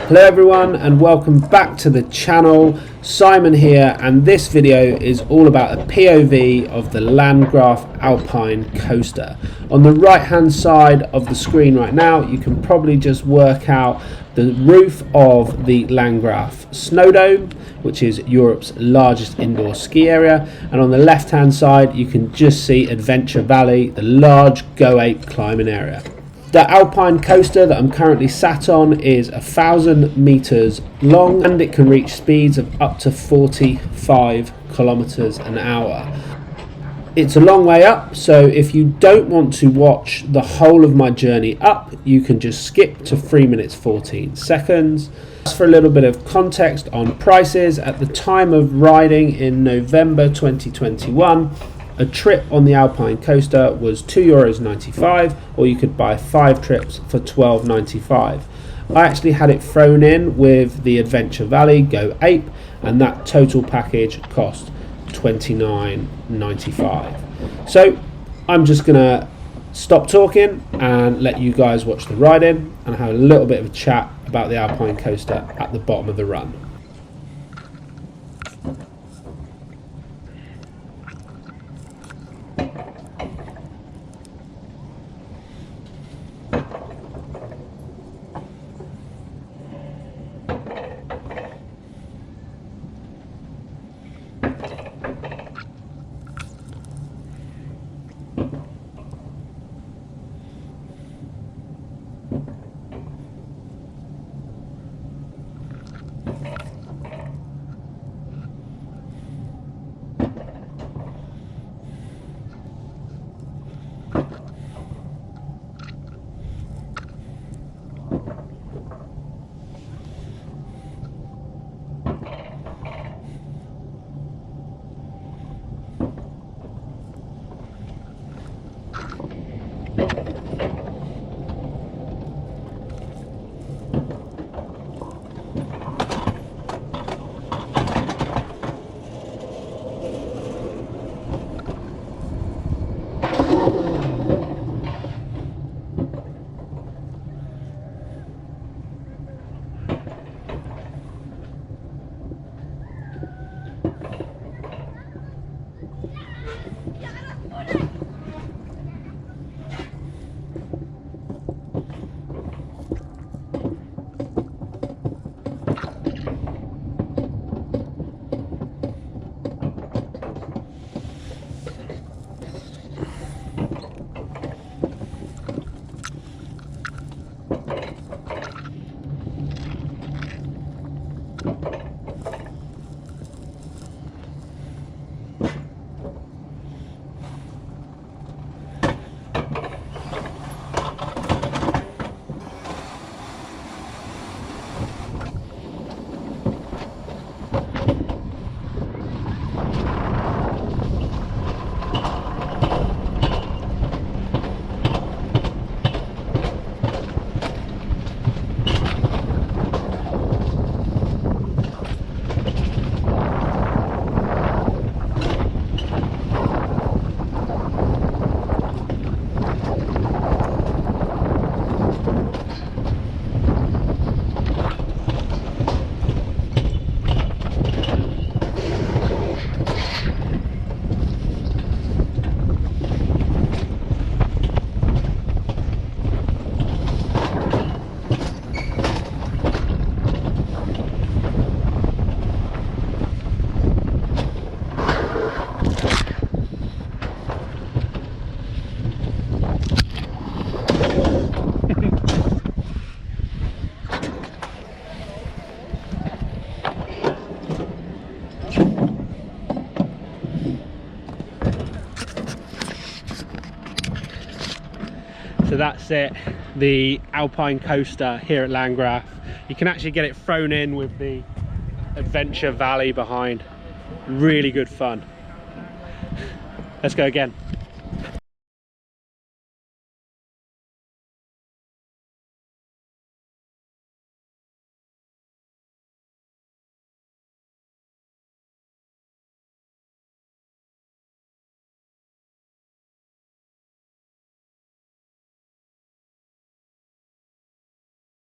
Hello everyone and welcome back to the channel. Simon here, and this video is all about a POV of the Landgraaf Alpine Coaster. On the right hand side of the screen right now you can probably just work out the roof of the Landgraaf Snowdome, which is Europe's largest indoor ski area, and on the left hand side you can just see Adventure Valley, the large Go Ape climbing area. The Alpine coaster that I'm currently sat on is 1,000 meters long and it can reach speeds of up to 45 kilometers an hour. It's a long way up, so if you don't want to watch the whole of my journey up, you can just skip to 3 minutes 14 seconds. As for a little bit of context on prices, at the time of riding in November 2021, a trip on the Alpine Coaster was €2.95, or you could buy 5 trips for $12.95. I actually had it thrown in with the Adventure Valley Go Ape, and that total package cost $29.95. So I'm just gonna stop talking and let you guys watch the ride-in and have a little bit of a chat about the Alpine Coaster at the bottom of the run. So that's it, the Alpine Coaster here at Landgraaf. You can actually get it thrown in with the Adventure Valley behind. Really good fun. Let's go again.